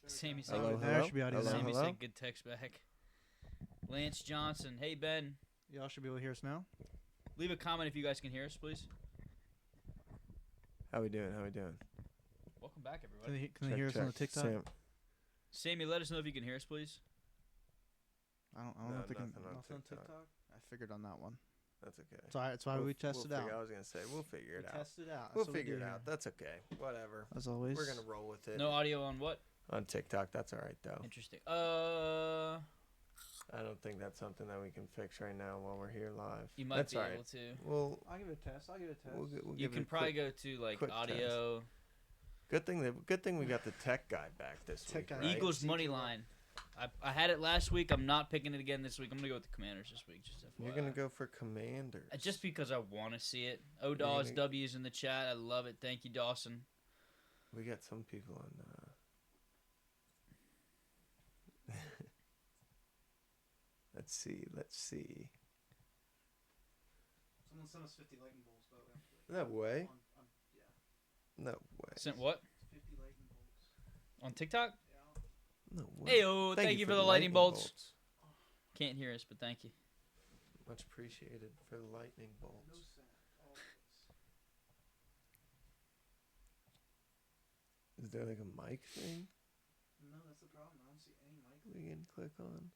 Sammy said, Hello, There hello. should be audio Hello, now. Sammy hello. said good text back. Lance Johnson. Hey, Ben. Y'all should be able to hear us now. Leave a comment if you guys can hear us, please. How we doing? How we doing? Welcome back, Can everybody. they hear us on the TikTok? Sam. Sammy, let us know if you can hear us, please. I don't No, know if they can. nothing on Nothing on TikTok. TikTok. I figured on that one. That's okay. That's why we tested we'll out. I was gonna say we'll figure it out. Test it out. We'll That's what we figure do it here. out. That's okay. Whatever. As always. We're gonna roll with it. No audio on what? On TikTok, that's all right though. Interesting. I don't think that's something that we can fix right now while we're here live. You might that's be all able right. to. Well, I'll give it a test. we'll You give it can a probably quick, go to like quick audio. Good thing we got the tech guy back this Tech week. guy. Right? Eagles money line. I had it last week. I'm not picking it again this week. I'm gonna go with the Commanders this week. Just FYI. You're gonna go for Commanders. Just because I want to see it. You're Dawes gonna- W's in the chat. I love it. Thank you, Dawson. We got some people on. Let's see. Someone sent us 50 lightning bolts, by the way. No way. Yeah. No way. Sent what 50 lightning bolts. on TikTok? Yeah. No way. Heyo, thank you for the lightning bolts. Can't hear us, but thank you. Much appreciated for the lightning No bolts. sound. Always. Is there like a mic thing No, that's the problem. I don't see any mic. we can click on?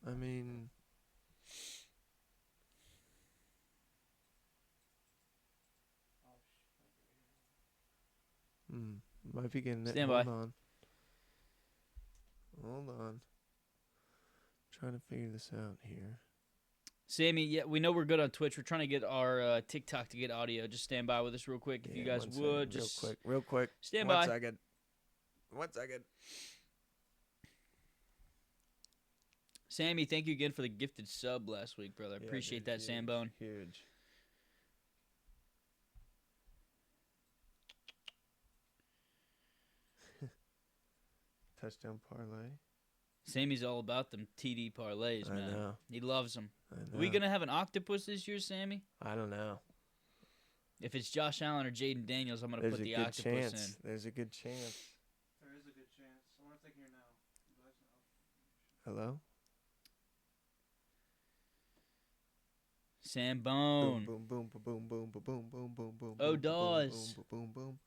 I mean, might be getting it. Stand by. Hold on. Trying to figure this out here. Sammy, yeah, we know we're good on Twitch. We're trying to get our TikTok to get audio. Just stand by with us real quick if you Yeah, guys 1 would. second. Just real quick. stand 1 by. second. 1 second. Sammy, thank you again for the gifted sub last week, brother. I Yeah, appreciate dude, that, huge, Sambone. Huge. Touchdown parlay. Sammy's all about them TD parlays, I man. know. He loves them. I know. Are we gonna have an octopus this year, Sammy? I don't know. If it's Josh Allen or Jaden Daniels, I'm gonna There's put a the good octopus chance. in. There's a good chance. There is a good chance. I wonder if they can hear now. You guys know. Hello? Sambone. Boom, boom, boom, boom, boom, boom, boom, boom, boom, boom. Oh, boom, boom, Dawes. boom, boom, boom,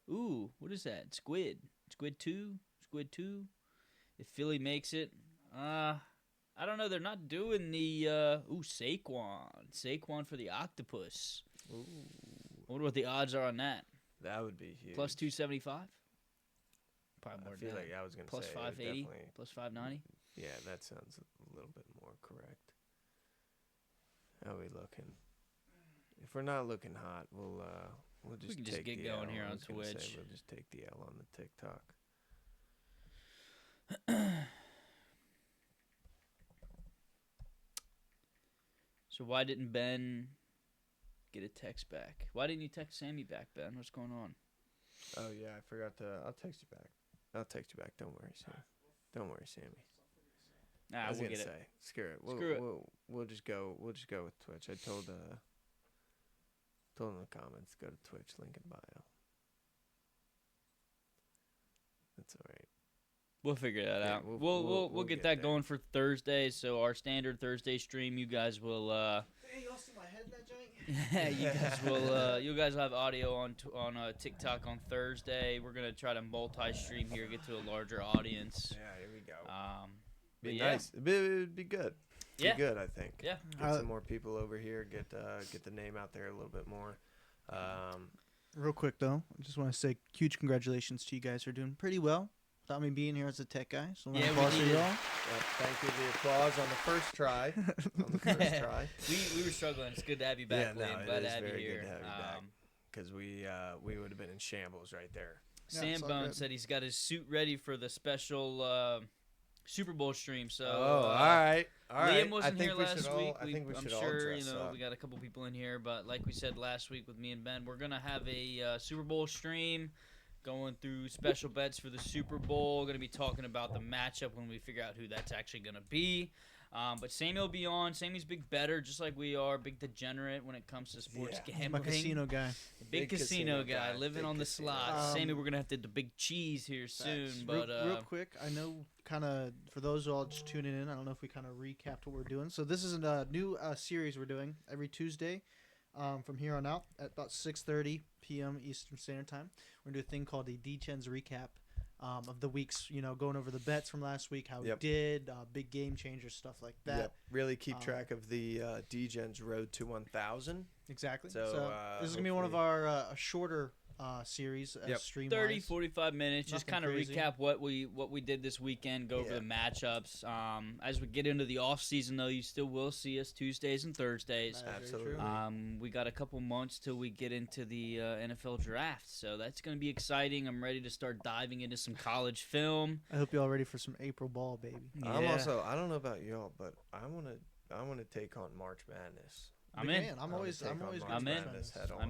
boom. Ooh, what is that? Squid. Squid 2? Squid 2? If Philly makes it, I don't know. They're not doing the, Saquon. Saquon for the octopus. Ooh, I wonder what the odds are on that. that would be huge. Plus 275? Probably more I than feel that. like I was gonna Plus say it would 580? definitely- Plus 590? Yeah, that sounds a little bit more correct. How are we looking? If we're not looking hot, we'll just can just take get the going L. here I on was gonna say Twitch. we'll just take the L on the TikTok. So why didn't Ben get a text back? Why didn't you text Sammy back, Ben? What's going on? Oh yeah, I forgot to. I'll text you back. Don't worry, Sammy. Don't worry, Sammy. I Nah, was we'll gonna get say, it. screw it. Screw it. We'll just go with Twitch. I told in the comments, go to Twitch, link in bio. That's all right. We'll figure that Yeah, out. we'll We'll get get that there. going for Thursday. So our standard Thursday stream, you guys will. Hey, y'all see my head in that joint? You guys will. You guys will have audio on TikTok on Thursday. We're gonna try to multi-stream here, get to a larger audience. Yeah, here we go. But Be yeah. nice. It'd be good. Yeah. Be good, I think. Yeah. Get some more people over here. Get the name out there a little bit more. Real quick, though, I just want to say huge congratulations to you guys for doing pretty well without me being here as a tech guy. So Yeah, we applause for needed y'all. Yeah, thank you. The applause on the first try. We were struggling. It's good to have you back, Yeah, no, Liam. it Glad to is have you very here. good to have you back. Because we would have been in shambles right there. Yeah, it's all Sambone good. said he's got his suit ready for the special Super Bowl stream. So all right. Liam wasn't here last week. I think we I'm should all sure dress up. we got a couple people in here, but like we said last week with me and Ben, we're gonna have a Super Bowl stream, going through special bets for the Super Bowl. Going to be talking about the matchup when we figure out who that's actually gonna be. But Sammy will be on. Sammy's big better, just like we are. Big degenerate when it comes to sports Yeah. gambling. I'm a casino guy. Big casino guy living Big on the casino slots. guy. Sammy, we're gonna have to do the big cheese here soon. Facts. But real quick, I know kind of for those who all just tuning in, I don't know if we kind of recapped what we're doing. So this is a new series we're doing every Tuesday from here on out at about 6:30 p.m. Eastern Standard Time. We're gonna do a thing called a D-Chens recap of the weeks. Going over the bets from last week, how we did, big game changers, stuff like that. Yep. Really keep track of the D-Gens Road to 1,000. Exactly. So, this is gonna be one of our shorter series stream 30, 45 minutes. Just Nothing kind of crazy. recap what we did this weekend. Go over the matchups. As we get into the off season, though, you still will see us Tuesdays and Thursdays. Absolutely. We got a couple months till we get into the NFL draft, so that's going to be exciting. I'm ready to start diving into some college film. I hope you're all ready for some April ball, baby. I'm also. I don't know about y'all, but I want to take on March Madness. I'm in. I'm always I'm in. I'm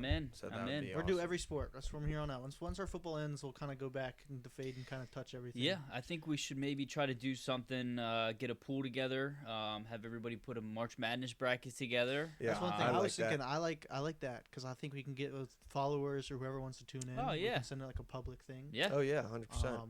in. So I'm in. We'll do every sport. That's from here on out. Once our football ends, we'll kind of go back and fade and kind of touch everything. Yeah, I think we should maybe try to do something. Get a pool together. Have everybody put a March Madness bracket together. Yeah, that's one thing I was like thinking. that. I like that because I think we can get with followers or whoever wants to tune in. Oh, we yeah. can send it like a public thing. Yeah. Oh yeah, 100%.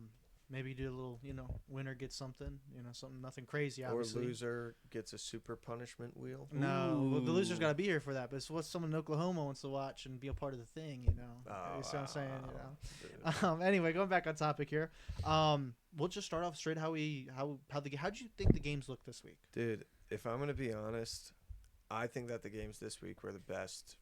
Maybe do a little, winner gets something, something nothing crazy. Or Obviously, loser gets a super punishment wheel. No, well, the loser's Ooh. got to be here for that. But it's what someone in Oklahoma wants to watch and be a part of the thing, you see what I'm saying? Anyway, going back on topic here, we'll just start off straight. How'd you think the games looked this week? Dude, if I'm gonna be honest, I think that the games this week were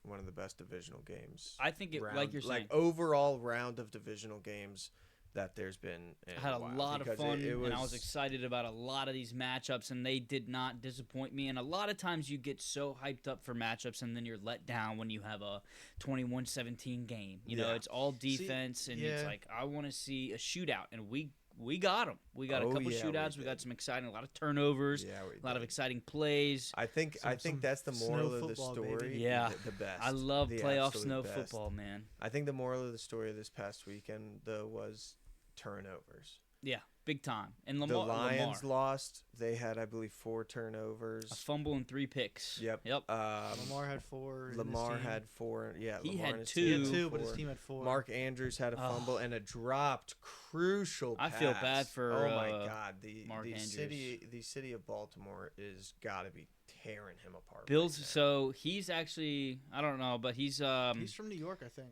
one of the best divisional games. I think like you're saying, overall round of divisional games that there's been. I had a lot of fun, it was, and I was excited about a lot of these matchups, and they did not disappoint me. And a lot of times you get so hyped up for matchups, and then you're let down when you have a 21-17 game. It's all defense, and it's like, I want to see a shootout, and we got them. We got a couple shootouts. We got some exciting, a lot of turnovers, a lot of exciting plays. I think that's the moral of the story. Baby. Yeah, the best. I love the playoff absolute snow best. football, man. I think the moral of the story this past weekend though was turnovers. Yeah, big time. And The Lions Lamar. lost. They had, I believe, 4 turnovers. A fumble and 3 picks. Yep. Lamar had 4. Lamar had 4. Yeah, He Lamar had and his 2. team He had had 2, but his 4. team had 4. Mark Andrews had a fumble and a dropped crucial pass. I feel bad for, oh my God, Mark the Andrews. city of Baltimore is got to be tearing him apart. Bills. right now. So he's actually, I don't know, but he's from New York, I think.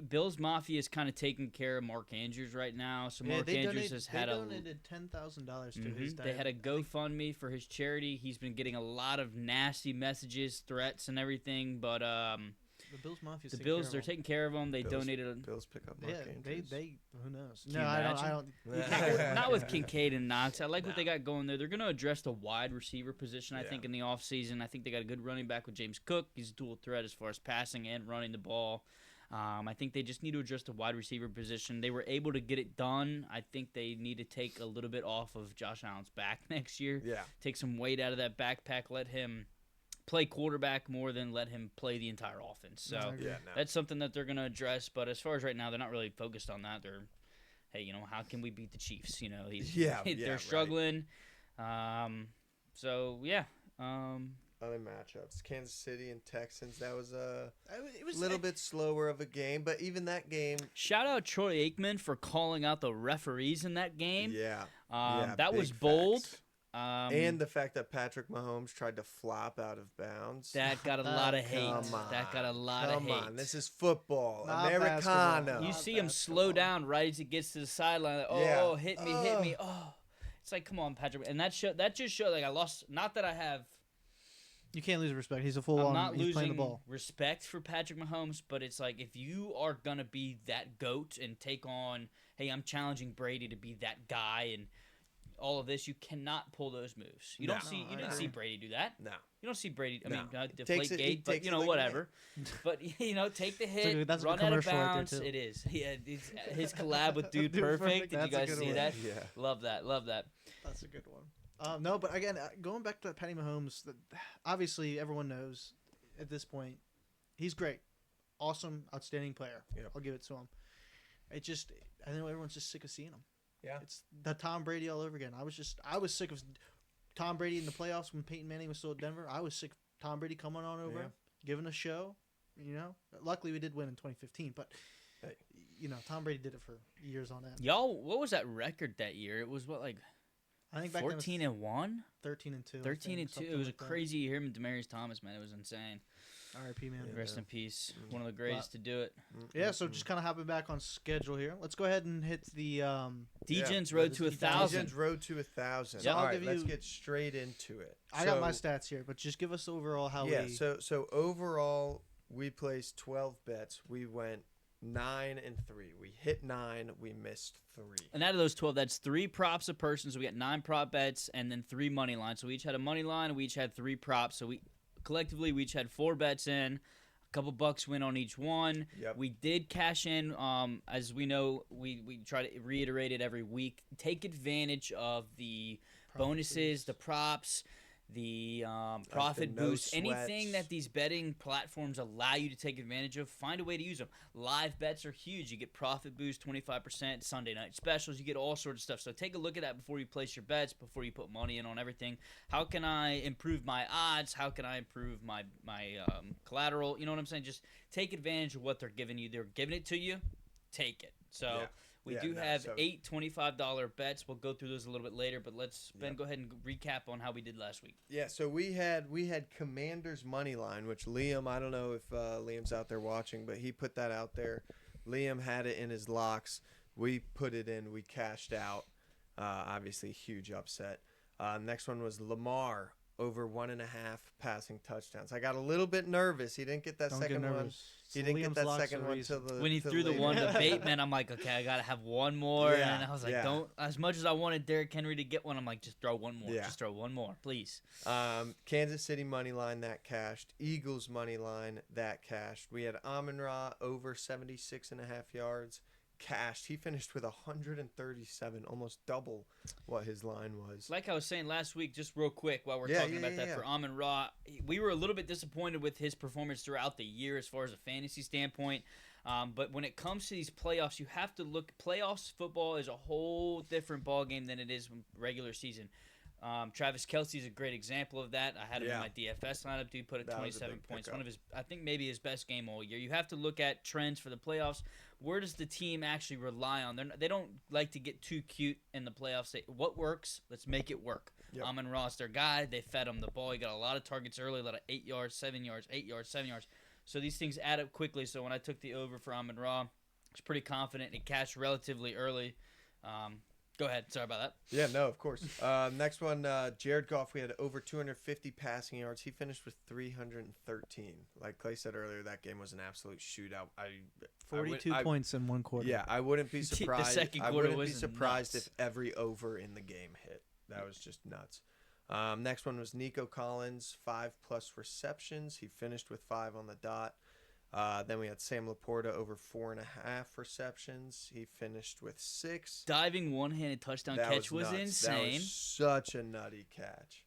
Bills Mafia is kind of taking care of Mark Andrews right now. So Mark Andrews has had they donated $10,000 to his. They had a GoFundMe for his charity. He's been getting a lot of nasty messages, threats, and everything. But the Bills Mafia. the Bills, they're taking care of him. They Bills- donated. Bills pick up Mark Andrews. They who knows? Can No, you I imagine? don't. You can't- not with Kincaid and Knox. I like what they got going there. They're going to address the wide receiver position, I think, in the offseason. I think they got a good running back with James Cook. He's a dual threat as far as passing and running the ball. I think they just need to address the wide receiver position. They were able to get it done. I think they need to take a little bit off of Josh Allen's back next year. Yeah. Take some weight out of that backpack. Let him play quarterback more than let him play the entire offense. So that's something that they're going to address. But as far as right now, they're not really focused on that. They're, hey, how can we beat the Chiefs? They're struggling. Other matchups, Kansas City and Texans. That was a It was little bit slower of a game, but even that game. Shout out Troy Aikman for calling out the referees in that game. Yeah. That was big bold. facts. And the fact that Patrick Mahomes tried to flop out of bounds. That got a lot of hate. Come on. That got a lot of Come hate. on. This is football. Not Americano. basketball. You Not see him slow down right as he gets to the sideline. Like, Yeah. hit me. Oh, it's like, come on, Patrick. And that just showed like I lost. Not that I have. You can't lose respect. He's a full I'm on. not He's playing the losing ball. respect for Patrick Mahomes, but it's like if you are gonna be that GOAT and take on, hey, I'm challenging Brady to be that guy and all of this, you cannot pull those moves. You didn't see Brady do that. No. You don't see Brady. I No. mean, deflate He gate, but takes it like whatever. But take the hit, that's a run out of commercial right there, bounds. too. It is. Yeah, his collab with Dude Dude Perfect. Perfect, Did you that's a guys good see one. that? Yeah. Love that. That's a good one. No, but again, going back to Patty Mahomes, obviously everyone knows at this point he's great, awesome, outstanding player. Yep. I'll give it to him. I think everyone's just sick of seeing him. Yeah. It's the Tom Brady all over again. I was sick of Tom Brady in the playoffs when Peyton Manning was still at Denver. I was sick of Tom Brady coming on over, giving a show. Luckily we did win in 2015, but Hey. Tom Brady did it for years on end. Y'all, what was that record that year? It was what, like I think back 14 and 1? 13 and 2. 13 and 2. It was a crazy year with Demaryius Thomas, man. It was insane. R.I.P. man. Rest in peace. One of the greatest to do it. Yeah, so just kind of hopping back on schedule here. Let's go ahead and hit the Degens Road to 1,000. Degens Road to 1,000. So All I'll right, give let's you- get straight into it. I got my stats here, but just give us overall how we... So overall, we placed 12 bets. We went 9 and 3. We hit 9. We missed 3. And out of those 12, that's 3 props a person. So we got 9 prop bets and then 3 money lines. So we each had a money line. We each had 3 props. So we collectively we each had 4 bets in. A couple bucks win on each one. Yep. We did cash in. As we know, we try to reiterate it every week. Take advantage of the bonuses, the props, the profit the no boost, anything sweats. that these betting platforms allow you to take advantage of. Find a way to use them. Live bets are huge. You get profit boost 25%, Sunday night specials. You get all sorts of stuff. So take a look at that before you place your bets, before you put money in on everything. How can I improve my odds? How can I improve my collateral? You know what I'm saying? Just take advantage of what they're giving you. They're giving it to you. Take it. So. Yeah. We Yeah, do no, have so- 8 $25 bets. We'll go through those a little bit later, but let's Ben go ahead and recap on how we did last week. Yeah, so we had Commanders money line, which Liam, I don't know if Liam's out there watching, but he put that out there. Liam had it in his locks. We put it in. We cashed out. Obviously, huge upset. Next one was Lamar over 1.5 passing touchdowns. I got a little bit nervous. He didn't get that Don't second get one. nervous. He didn't get Liam's that locks second are one reason. till the When he till threw the later. one to Bateman, I'm like, okay, I gotta have one more. Yeah, And I was like, yeah. don't. As much as I wanted Derrick Henry to get one, I'm like, just throw one more. Yeah. Just throw one more, please. Kansas City money line that cashed. Eagles money line that cashed. We had Amon-Ra over 76.5 yards cashed. He finished with 137, almost double what his line was. Like I was saying last week, just real quick while we're Yeah, talking yeah, about yeah, that yeah. for Amon-Ra, we were a little bit disappointed with his performance throughout the year as far as a fantasy standpoint. But when it comes to these playoffs, you have to look. Playoffs football is a whole different ballgame than it is regular season. Travis Kelce is a great example of that. I had him in Yeah. my DFS lineup. Dude put up That was a 27 big points. pickup. One of his, I think maybe his best game all year. You have to look at trends for the playoffs. Where does the team actually rely on? They don't like to get too cute in the playoffs. What works? Let's make it work. Yep. Amon-Ra's their guy. They fed him the ball. He got a lot of targets early, a lot of 8 yards, 7 yards, 8 yards, 7 yards. So these things add up quickly. So when I took the over for Amon-Ra, I was pretty confident. It cashed relatively early. Go ahead. Sorry about that. Yeah, no, of course. Next one, Jared Goff. We had over 250 passing yards. He finished with 313. Like Clay said earlier, that game was an absolute shootout. 42 points in one quarter. Yeah, I wouldn't be The surprised. second I quarter wouldn't be was surprised nuts. if every over in the game hit. That was just nuts. Next one was Nico Collins, 5+ receptions. He finished with 5 on the dot. Then we had Sam Laporta over 4.5 receptions. He finished with 6. Diving one-handed touchdown That catch was nuts. insane. That was such a nutty catch.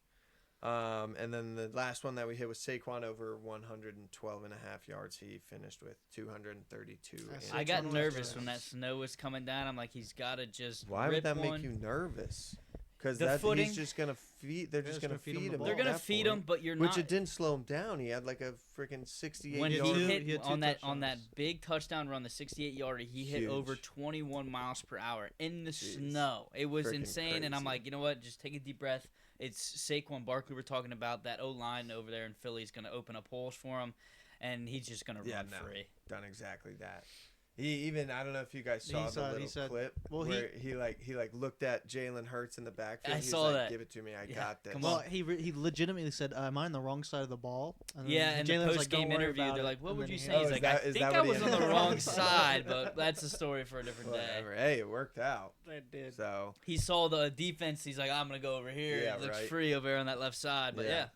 And then the last one that we hit was Saquon over 112.5 yards. He finished with 232. That's I and got Saquon nervous was- when that snow was coming down. I'm like, he's got to just Why rip would that one. make you nervous? Because The footing- he's just gonna feed. They're just gonna feed him. the ball. They're at gonna that feed point. him, but you're Which not. it didn't slow him down. He had like a freaking 68 When he had yard. two- hit he had two on that touchdowns. big touchdown run, the 68-yarder, he hit Huge. over 21 miles per hour in the Jeez. snow. It was Freaking insane, and I'm crazy. like, you know what? Just take a deep breath. It's Saquon Barkley we're talking about. That O-line over there in Philly is going to open up holes for him, and he's just going to run free. Done exactly that. He even I don't know if you guys saw the little said- clip well, where he looked at Jalen Hurts in the backfield. I He's saw like, that. Give it to me. I Yeah, got this. come Well, on. he legitimately said, "Am I on the wrong side of the ball?" And then Yeah, and the Jalen was like, post-game "Don't worry interview, about they're it." like, what And would then you he say? had- He's is like, that- I is think that I what he was on ended the up wrong on? side, but that's a story for a different day. Whatever. Hey, it worked out. It did. So He saw the defense. He's like, I'm going to go over here. Yeah, It looks right. free over here on that left side. But yeah.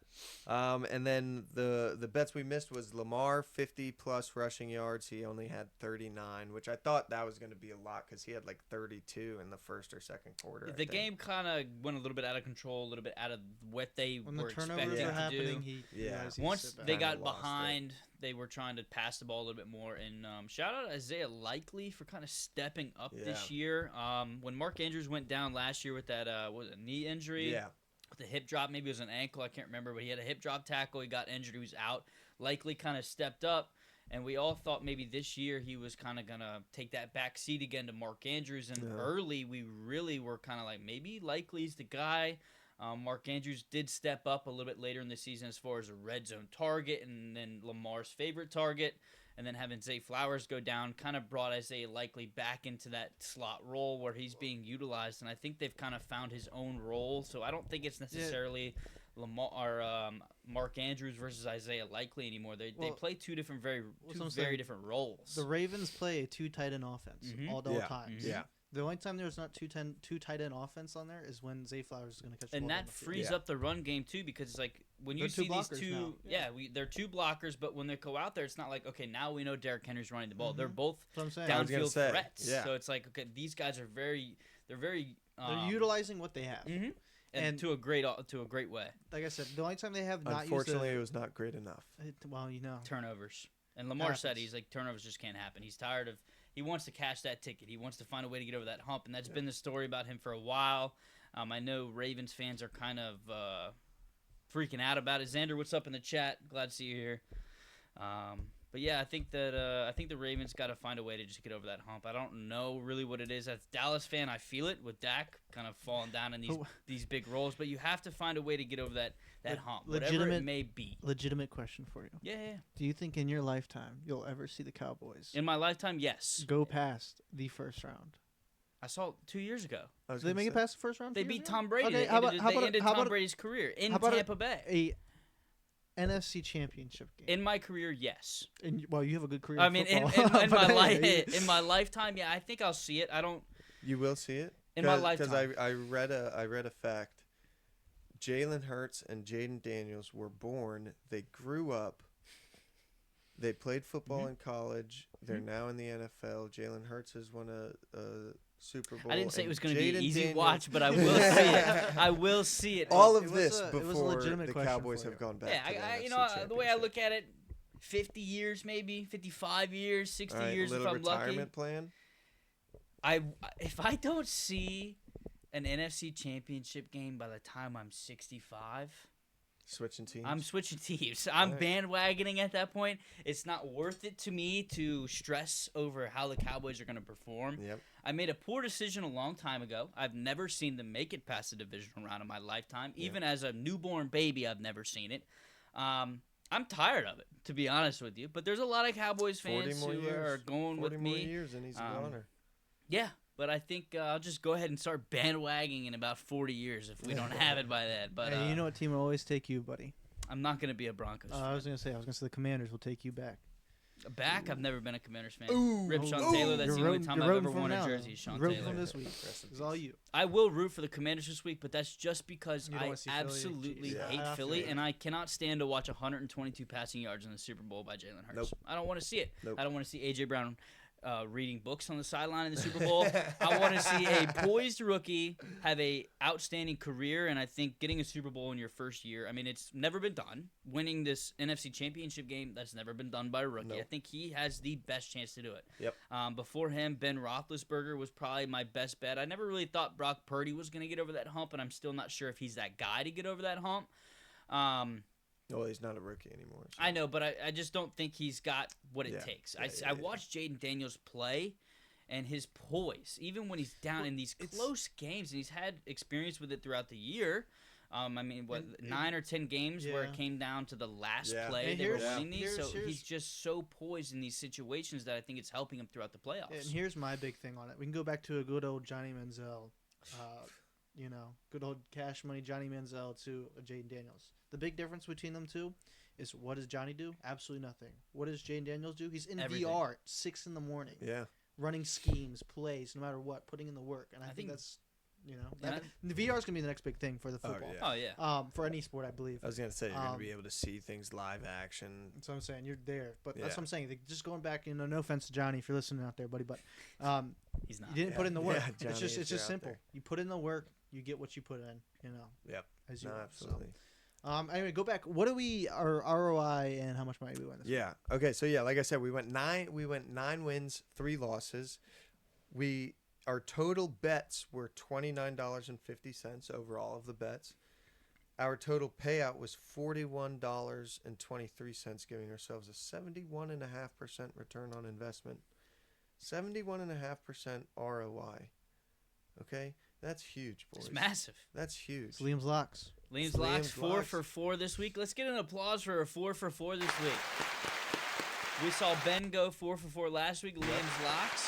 And then the bets we missed was Lamar 50+ rushing yards. He only had 39, which I thought that was going to be a lot because he had like 32 in the first or second quarter. I The think. game kind of went a little bit out of control, a little bit out of what they When were the turnovers expecting were to happening, do. he Yeah. realized he Once sit back. they Kinda got lost it. behind, they were trying to pass the ball a little bit more. And shout out Isaiah Likely for kind of stepping up this Yeah. year. When Mark Andrews went down last year with that what was it, knee injury, Yeah. with a hip drop. Maybe it was an ankle. I can't remember. But he had a hip drop tackle. He got injured. He was out. Likely kind of stepped up. And we all thought maybe this year he was kind of going to take that back seat again to Mark Andrews. And early, we really were kind of like, maybe Likely's the guy. Mark Andrews did step up a little bit later in the season as far as a red zone target and then Lamar's favorite target. And then having Zay Flowers go down kind of brought Isaiah Likely back into that slot role where he's being utilized. And I think they've kind of found his own role. So I don't think it's necessarily Lamar or Mark Andrews versus Isaiah Likely anymore. They play two very different roles. The Ravens play a 2 tight end offense all times. Yeah. The only time there's not two tight end offense on there is when Zay Flowers is going to catch the ball. And that frees up the run game, too, because it's like when you see these two – they're two blockers, but when they go out there, it's not like, okay, now we know Derrick Henry's running the ball. They're both downfield threats. Yeah. So it's like, okay, these guys are they're utilizing what they have. And to a great way. Like I said, the only time they have not used unfortunately, it was not great enough. Turnovers. And Lamar said he's like, turnovers just can't happen. He's tired of – he wants to cash that ticket. He wants to find a way to get over that hump, and that's been the story about him for a while. I know Ravens fans are kind of freaking out about it. Xander, what's up in the chat? Glad to see you here. But yeah, I think the Ravens got to find a way to just get over that hump. I don't know really what it is. As a Dallas fan, I feel it with Dak kind of falling down in these big roles. But you have to find a way to get over that hump, whatever it may be. Legitimate question for you. Yeah. Do you think in your lifetime you'll ever see the Cowboys? In my lifetime, yes. Go past the first round. I saw it 2 years ago. Did they make it past the first round? They beat Tom Brady. Okay, they ended Tom Brady's career in Tampa Bay. NFC Championship game. In my career, yes. Well, you have a good career. I mean, in my lifetime, yeah, I think I'll see it. I don't. You will see it in my lifetime because I read a fact. Jalen Hurts and Jaden Daniels were born. They grew up. They played football in college. They're now in the NFL. Jalen Hurts has won a Super Bowl. I didn't say it was going to be an easy watch, but I will see it. I will see it. All of this before the Cowboys have gone back. Yeah, the way I look at it, 50 years maybe, 55 years, 60 years if I'm lucky. Retirement plan. If I don't see an NFC Championship game by the time I'm 65. Switching teams? I'm switching teams. I'm bandwagoning at that point. It's not worth it to me to stress over how the Cowboys are going to perform. Yep. I made a poor decision a long time ago. I've never seen them make it past the divisional round in my lifetime. Even as a newborn baby, I've never seen it. I'm tired of it, to be honest with you. But there's a lot of Cowboys fans who are going with me. 40 more years and he's a goner. Yeah. But I think I'll just go ahead and start bandwagging in about 40 years if we don't have it by then. But hey, you know what team will always take you, buddy? I'm not going to be a Broncos fan. I was going to say the Commanders will take you back. Back? I've never been a Commanders fan. Rip Sean Taylor. That's the only time I've ever worn a jersey. Sean Taylor. From this week. It's all you. I will root for the Commanders this week, but that's just because I absolutely hate Philly, and I cannot stand to watch 122 passing yards in the Super Bowl by Jalen Hurts. Nope. I don't want to see it. Nope. I don't want to see A.J. Brown reading books on the sideline in the Super Bowl. I want to see a poised rookie have a outstanding career, and I think getting a Super Bowl in your first year, I mean, it's never been done. Winning this NFC Championship game, that's never been done by a rookie. Nope. I think he has the best chance to do it. Yep. Before him, Ben Roethlisberger was probably my best bet. I never really thought Brock Purdy was going to get over that hump, and I'm still not sure if he's that guy to get over that hump. Well, he's not a rookie anymore. So. I know, but I just don't think he's got what it takes. I watched Jaden Daniels play, and his poise, even when he's down in these close games, and he's had experience with it throughout the year. I mean, 9 or 10 games where it came down to the last play and they were winning these. So he's just so poised in these situations that I think it's helping him throughout the playoffs. And here's my big thing on it. We can go back to a good old Johnny Manziel, good old cash money Johnny Manziel to Jaden Daniels. The big difference between them two is what does Johnny do? Absolutely nothing. What does Jaden Daniels do? He's in VR at 6 in the morning. Yeah. Running schemes, plays, no matter what, putting in the work. And I think that's, the VR is going to be the next big thing for the football. Oh, yeah. For any sport, I believe. I was going to say, you're going to be able to see things live action. That's what I'm saying. You're there. But that's what I'm saying. Just going back, no offense to Johnny if you're listening out there, buddy, but he's not. You didn't put in the work. Yeah, it's just simple. There. You put in the work, you get what you put in, Yep. As you absolutely. Anyway, go back. What do our ROI and how much money we win this week? Okay. So like I said, we went 9 wins, 3 losses. Our total bets were $29.50 over all of the bets. our total payout was $41.23, giving ourselves a 71.5% return on investment. 71.5% ROI. Okay? That's huge, boys. It's massive. That's huge. It's Liam's locks. Liam's It's locks, Liam's 4 locks. for 4 this week. Let's get an applause for a 4 for 4 this week. We saw Ben go 4 for 4 last week. Liam's locks,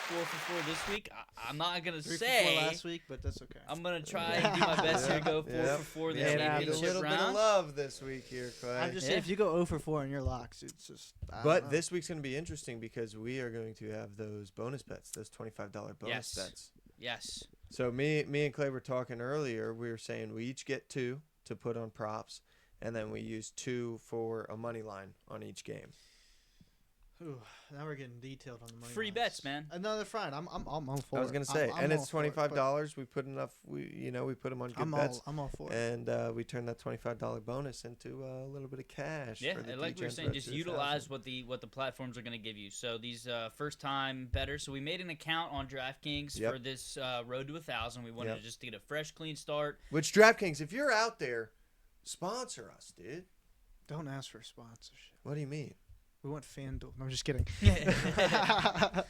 4 for 4 this week. I'm not going to 3 say. for 4 last week, but that's okay. I'm going to try and do my best here to go 4 for 4 this Yeah, we need a championship little bit of round. love this week here, Clay. I'm just saying, if you go 0 for 4 in your locks, it's just. I don't But know. this week's going to be interesting because we are going to have those bonus bets, those $25 bonus Yes. bets. Yes. So me and Clay were talking earlier. We were saying we each get 2 to put on props, and then we use 2 for a money line on each game. Ooh, now we're getting detailed on the money. Free lines. bets, man. No, they're fine. I'm all for it. I was gonna say, I'm and all it's for it, but $25. We put enough. We put them on good bets, I'm all for it. and we turned that $25 bonus into a little bit of cash. Yeah, for the and like we were DGen saying, Pro just 2000. utilize what the platforms are going to give you. So these first-time bettors. So we made an account on DraftKings Yep. for this Road to 1,000. We wanted Yep. to just get a fresh, clean start. Which DraftKings, if you're out there, sponsor us, dude. Don't ask for sponsorship. What do you mean? We want FanDuel. No, I'm just kidding.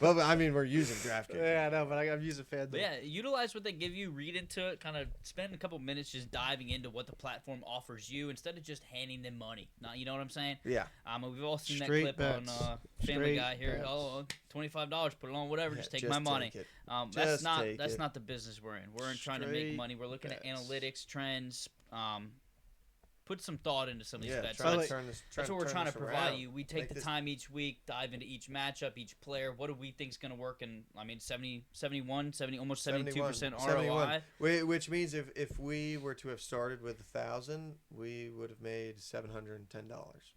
Well, I mean, we're using DraftKings. Yeah, I know, but I'm using FanDuel. But yeah, utilize what they give you, read into it, kind of spend a couple minutes just diving into what the platform offers you instead of just handing them money. Not, you know what I'm saying? Yeah. We've all seen Straight that clip bets. on Family Straight Guy here. bets. Oh, $25, put it on whatever, Yeah, just take my money. take it. That's Just not take that's it. not the business we're in. We're in trying to make Straight money. We're looking at bets. analytics, trends. Put some thought into some of these Yeah, bets. try to That's, turn this. that's what we're trying to provide around. you. We take Make the this- time each week, dive into each matchup, each player. What do we think is going to work? And I mean, 71, 70, almost 72% ROI. 71. Which means if we were to have started with 1,000, we would have made $710.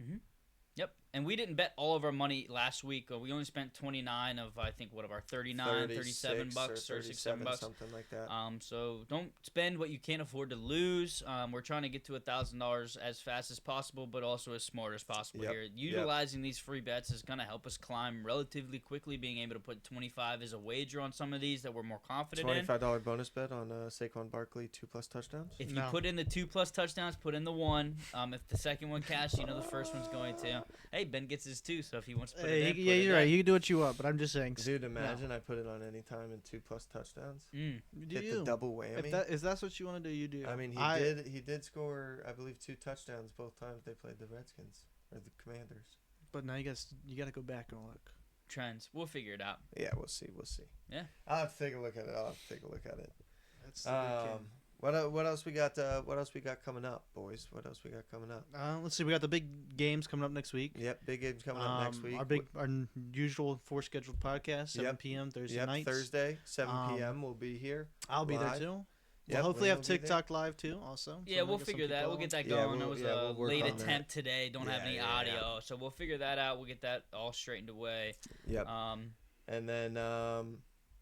Yep. And we didn't bet all of our money last week. We only spent 29 of, I think, what of our 39, 37 bucks, or 67 bucks. Something like that. So don't spend what you can't afford to lose. We're trying to get to $1,000 as fast as possible, but also as smart as possible Yep. here. Utilizing these free bets is going to help us climb relatively quickly. Being able to put 25 as a wager on some of these that we're more confident in. $25 bonus bet on Saquon Barkley 2+ touchdowns. If you No. put in the 2+ touchdowns, put in the 1. If the second one cashed, you know the first one's going to. Hey, Ben gets his 2, so if he wants to put it in, put yeah, it you're in. right. You can do what you want, but I'm just saying. Dude, imagine I put it on any time in 2+ touchdowns. Mm. Do Hit you? the double whammy. If that's what you want to do, you do. I mean, he did score, I believe, 2 touchdowns both times they played the Redskins or the Commanders. But now you got to go back and look. Trends. We'll figure it out. Yeah, we'll see. Yeah. I'll have to take a look at it. That's the big game. What else we got? What else we got coming up, boys? What else we got coming up? Let's see. We got the big games coming up next week. Yep, big games coming up next week. Our usual 4 scheduled podcast, 7 p.m. Thursday Yep, nights. Thursday, 7 p.m. We'll be here. I'll be there live. too. Yep, We'll hopefully Liam have will be there. TikTok live too. Also. Yeah, So we'll get some figure that. people We'll get that Yeah, going. we'll- It was yeah, we'll a work late on attempt today. Don't have Yeah, any yeah, audio, yeah. so we'll figure that out. We'll get that all straightened away. Yep. And then,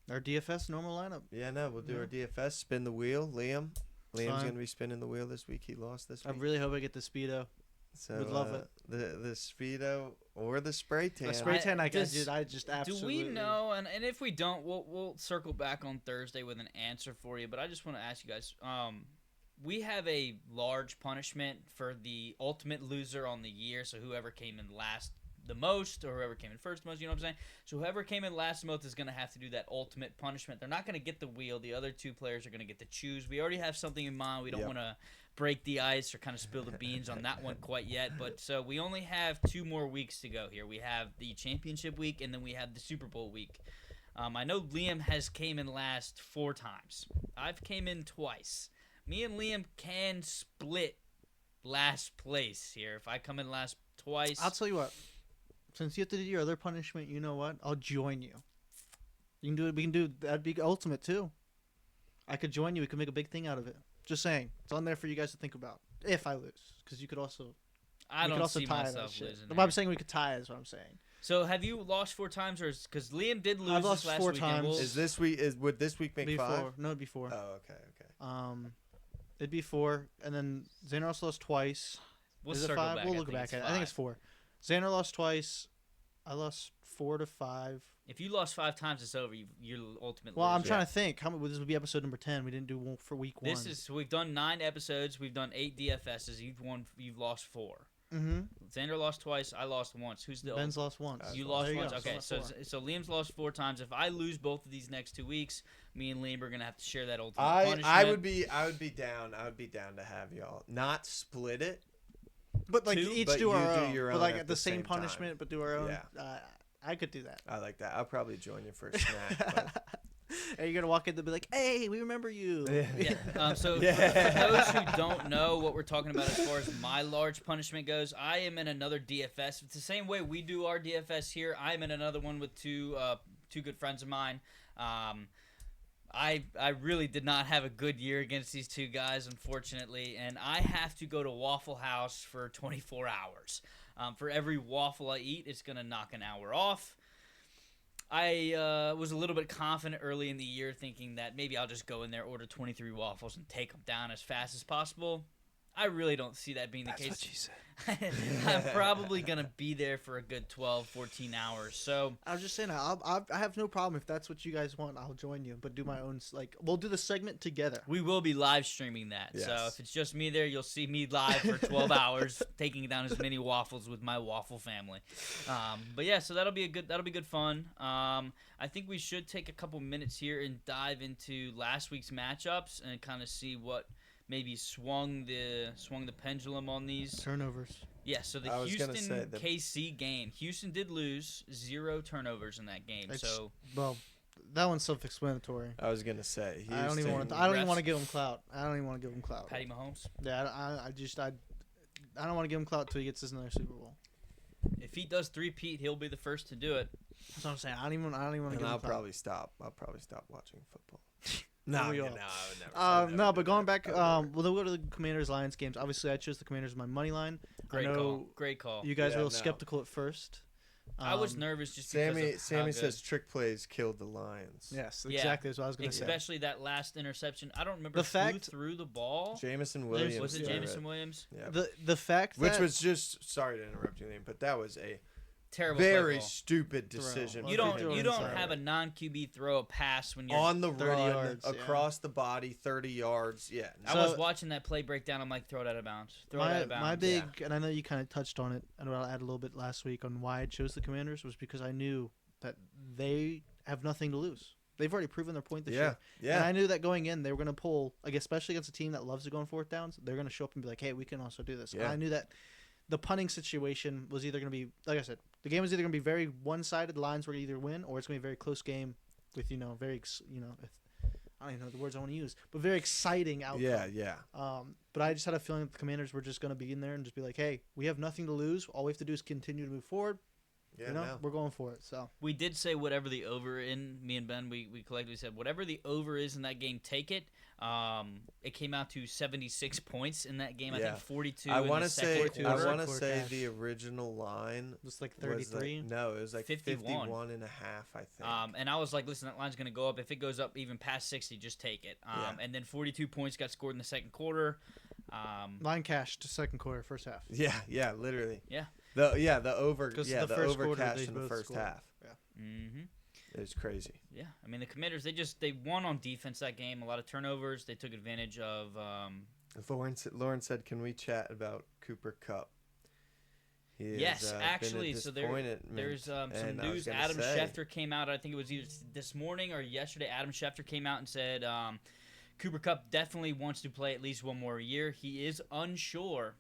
Our DFS normal lineup. we'll do Yeah. our DFS. Spin the wheel. Liam's Fine. going to be spinning the wheel this week. He lost this I week. really hope I get the Speedo. So would love it. The Speedo or the spray tan. A spray tan, I Does- just absolutely. Do we know? And if we don't, we'll circle back on Thursday with an answer for you. But I just want to ask you guys. We have a large punishment for the ultimate loser on the year. So whoever came in last the most, or whoever came in first the most, you know what I'm saying? So whoever came in last the most is going to have to do that ultimate punishment. They're not going to get the wheel. The other 2 players are going to get to choose. We already have something in mind. We don't Yep. want to break the ice or kind of spill the beans on that one quite yet. But so we only have 2 more weeks to go here. We have the championship week, and then we have the Super Bowl week. I know Liam has came in last 4 times. I've came in twice. Me and Liam can split last place here. If I come in last twice, I'll tell you what. Since you have to do your other punishment, you know what? I'll join you. You can do it. We can do that'd be ultimate too. I could join you. We could make a big thing out of it. Just saying, it's on there for you guys to think about. If I lose, because you could also. I we could don't also see tie myself that shit. losing. But there. I'm saying we could tie. Is what I'm saying. So have you lost 4 times, or because Liam did lose I've lost this last 4 weekend? times. Is this week? Would this week make Before, 5? no, it'd be 4. Oh, okay. It'd be 4, and then Xander also lost twice. We'll Is it circle 5? back. We'll look back at it. I think it's 4. Xander lost twice. I lost 4 to 5. If you lost 5 times, it's over. You're ultimately. Well, I'm loser. trying to think. How many? This would be episode number 10. We didn't do one for week 1. We've done 9 episodes. We've done 8 DFSs. You've lost 4. Mm-hmm. Xander lost twice. I lost once. Who's the Ben's lost once. You lost There you once. go. Okay, So so Liam's lost 4 times. If I lose both of these next 2 weeks, me and Liam are gonna have to share that ultimate punishment. I would be down. I would be down to have y'all not split it. But like 2, each but do you our do own. your But own like at the the same same time. punishment, but do our own. Yeah. I could do that. I like that. I'll probably join you for a snack. But Are you gonna walk in and be like, "Hey, we remember you"? Yeah. So Yeah. for those who don't know what we're talking about as far as my large punishment goes, I am in another DFS. It's the same way we do our DFS here. I'm in another one with two good friends of mine. I really did not have a good year against these 2 guys, unfortunately, and I have to go to Waffle House for 24 hours. For every waffle I eat, it's going to knock an hour off. I was a little bit confident early in the year, thinking that maybe I'll just go in there, order 23 waffles, and take them down as fast as possible. I really don't see that being the case. That's what she said. I'm probably going to be there for a good 12, 14 hours. So I was just saying, I have no problem if that's what you guys want. I'll join you, but do my own. Like, we'll do the segment together. we will be live streaming that. So Yes. if it's just me there, you'll see me live for 12 hours, taking down as many waffles with my waffle family. But yeah, so that'll be good fun. I think we should take a couple minutes here and dive into last week's matchups and kind of see what maybe swung the pendulum on these. Turnovers. Yeah, so the I was gonna Houston say the- KC game. Houston did lose 0 turnovers in that game. So Well, that one's self-explanatory. I was gonna say. I don't even want to. Refs- I don't even want to give him clout. I don't even want to give him clout. Patty Mahomes, Yeah, I don't want to give him clout until he gets his another Super Bowl. if he does three-peat, he'll be the first to do it. That's what I'm saying. I don't even want to And give him I'll clout. probably stop. I'll probably stop watching football. There No, we no, go. I would never. I would No, never but do going that. back, I would never. we'll go to the Commanders-Lions games. Obviously, I chose the Commanders as my money line. Great I know call. Great call. You guys Yeah, were a little no. skeptical at first. I was nervous just because of how Sammy good. says trick plays killed the Lions. Yes, Yeah. exactly. That's what I was going to say. Especially that last interception. I don't remember The who fact- threw the ball. Jamison Williams. Was it threw Jameson Williams? Yeah. The fact Which that was just sorry to interrupt you, Liam, but that was a Terrible play very call. stupid Throw. decision. Well, You if don't you throw you it don't inside. have a non-QB throw a pass when you're on the 30 run yards, yeah. across the body, 30 yards. Yeah. I So- was watching that play breakdown. I'm like, throw it out of bounds. Throw it out of bounds. my big, and I know you kind of touched on it, and I'll add a little bit last week on why I chose the Commanders was because I knew that they have nothing to lose. They've already proven their point this year. Yeah. And I knew that going in, they were going to pull, like especially against a team that loves to go on 4th downs, they're going to show up and be like, hey, we can also do this. Yeah. And I knew that the punting situation was either going to be, like I said, the game was either going to be very one-sided, lines were either win, or it's going to be a very close game with, very, I don't even know the words I want to use, but very exciting outcome. Yeah. But I just had a feeling that the Commanders were just going to be in there and just be like, hey, we have nothing to lose. All we have to do is continue to move forward. Yeah. We're going for it. So We did say whatever the over in. Me and Ben, we collectively said whatever the over is in that game, take it. It came out to 76 points in that game. I Yeah. think 42. I in want the to second say quarter. I want to Quarter say cash. the original line just like was 33. like, no, it was like 51. 51 and a half, I think. And I was like, listen, that line's going to go up. If it goes up even past 60, just take it. Yeah. And then 42 points got scored in the second quarter. Line cash to second quarter, first half. Yeah, literally. Yeah. The over 'Cause yeah, the the first over quarter, cash they in the both first scored. half. Mm-hmm. It was crazy. Yeah. I mean, the Commanders, they won on defense that game. A lot of turnovers. They took advantage of Lauren said, "Can we chat about Cooper Kupp?" He has, Yes, been a actually, so disappointment, there's some and I was news. gonna Adam say- Schefter came out. I think it was either this morning or yesterday. Adam Schefter came out and said Cooper Kupp definitely wants to play at least one more year. He is unsure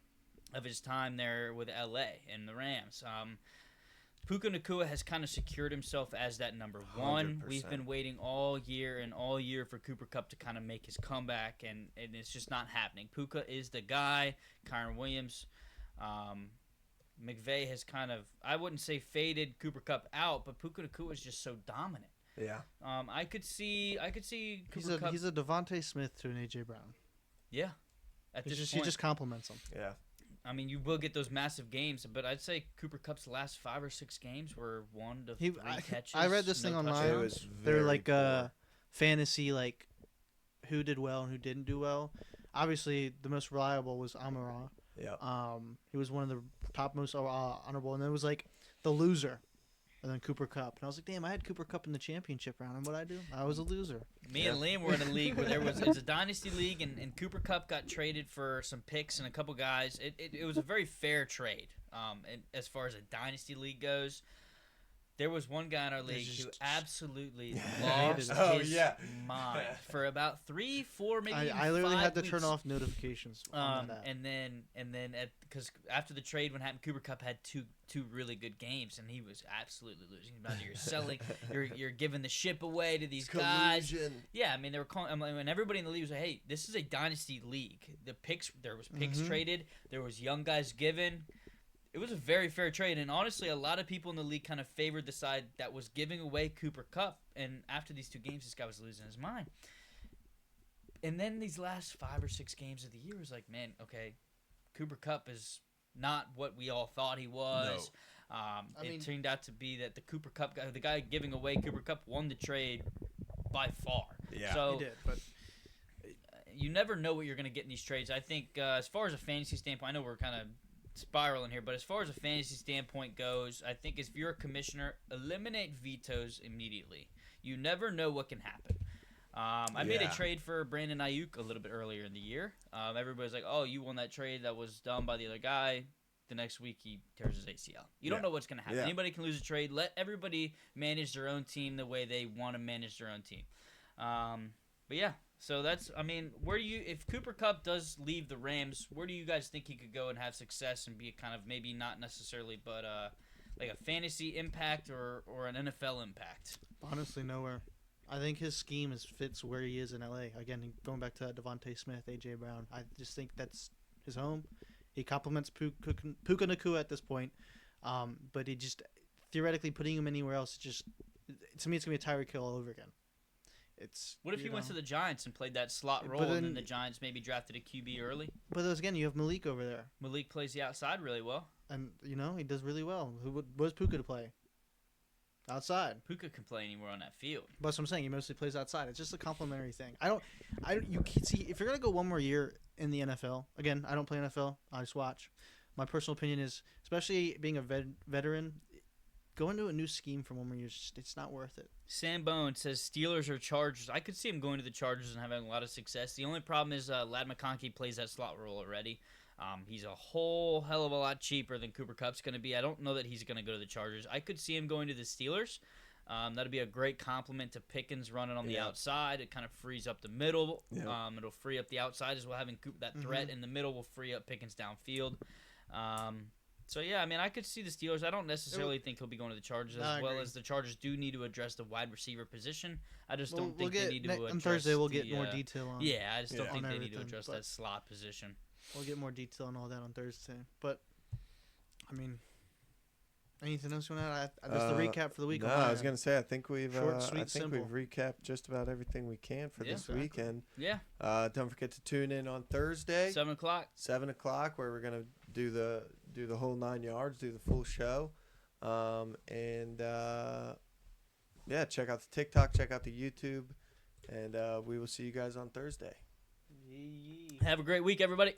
of his time there with LA and the Rams. Puka Nacua has kind of secured himself as that number one. 100%. We've been waiting all year for Cooper Kupp to kind of make his comeback, and it's just not happening. Puka is the guy. Kyron Williams. McVay has kind of, I wouldn't say faded Cooper Kupp out, but Puka Nacua is just so dominant. Yeah. I could see He's Cooper Kupp. a Devontae Smith to an AJ Brown. Yeah. At this He point, just compliments him. Yeah. I mean, you will get those massive games, but I'd say Cooper Kupp's last 5 or 6 games were 1 to 3 catches. I read this thing no online. It touchdowns. was They're very like poor. fantasy, like who did well and who didn't do well. Obviously, the most reliable was Amara. Yeah. He was one of the top most honorable, and then it was like the loser. and then Cooper Cup. And I was like, damn, I had Cooper Cup in the championship round, and what'd I do? I was a loser. Me and Liam were in a league where it was a dynasty league, and Cooper Cup got traded for some picks and a couple guys. It was a very fair trade. And as far as a dynasty league goes, there was one guy in our league who absolutely lost his mind for about 3, 4, maybe I literally had to turn off notifications. And then because after the trade, when happened, Cooper Cup had two really good games, and he was absolutely losing. You're selling, you're giving the ship away to these guys. Yeah, I mean they were calling, and everybody in the league was like, "Hey, this is a dynasty league. There was picks traded, there was young guys given." It was a very fair trade, and honestly, a lot of people in the league kind of favored the side that was giving away Cooper Cup, and after these 2 games, this guy was losing his mind. And then these last 5 or 6 games of the year was like, man, okay, Cooper Cup is not what we all thought he was. No. It turned out to be that the Cooper Cup guy, the guy giving away Cooper Cup, won the trade by far. Yeah, so, he did, but you never know what you're going to get in these trades. I think as far as a fantasy standpoint, I know we're kind of spiraling here, but as far as a fantasy standpoint goes, I think if you're a commissioner, eliminate vetoes immediately. You never know what can happen. I made a trade for Brandon Ayuk a little bit earlier in the year. Everybody's like, "Oh, you won that trade that was done by the other guy." The next week he tears his ACL. You don't know what's going to happen. Anybody can lose a trade. Let everybody manage their own team the way they want to manage their own team. But yeah. So that's, I mean, if Cooper Cup does leave the Rams, where do you guys think he could go and have success and be kind of maybe not necessarily, but like a fantasy impact or an NFL impact? Honestly, nowhere. I think his scheme fits where he is in LA. Again, going back to Devontae Smith, AJ Brown, I just think that's his home. He complements Puka Nacua at this point, but he just theoretically putting him anywhere else, to me, it's gonna be a Tyreek Hill all over again. What if he went to the Giants and played that slot role, and then the Giants maybe drafted a QB early? But again, you have Malik over there. Malik plays the outside really well. And, he does really well. What is Puka to play? Outside. Puka can play anywhere on that field. But that's what I'm saying. He mostly plays outside. It's just a complimentary thing. You can see, if you're going to go one more year in the NFL, again, I don't play NFL. I just watch. My personal opinion is, especially being a veteran, go into a new scheme for 1 more year. It's not worth it. Sam Bone says Steelers or Chargers. I could see him going to the Chargers and having a lot of success. The only problem is Ladd McConkey plays that slot role already. He's a whole hell of a lot cheaper than Cooper Kupp's going to be. I don't know that he's going to go to the Chargers. I could see him going to the Steelers. That'd be a great compliment to Pickens running on the outside. It kind of frees up the middle. It'll free up the outside as well. Having that threat in the middle will free up Pickens downfield. So, yeah, I mean, I could see the Steelers. I don't necessarily think he'll be going to the Chargers as well as the Chargers do need to address the wide receiver position. I just don't think they need to address on Thursday, we'll get more detail on I just don't think they need to address that slot position. We'll get more detail on all that on Thursday. But, I mean, anything else you want to add? That's the recap for the week. No, I was going to say, I think we've short, sweet, we've recapped just about everything we can for this weekend. Yeah. Don't forget to tune in on Thursday. 7 o'clock. 7 o'clock, where we're going to do the whole 9 yards, do the full show. Check out the TikTok, check out the YouTube, and we will see you guys on Thursday. Have a great week, everybody.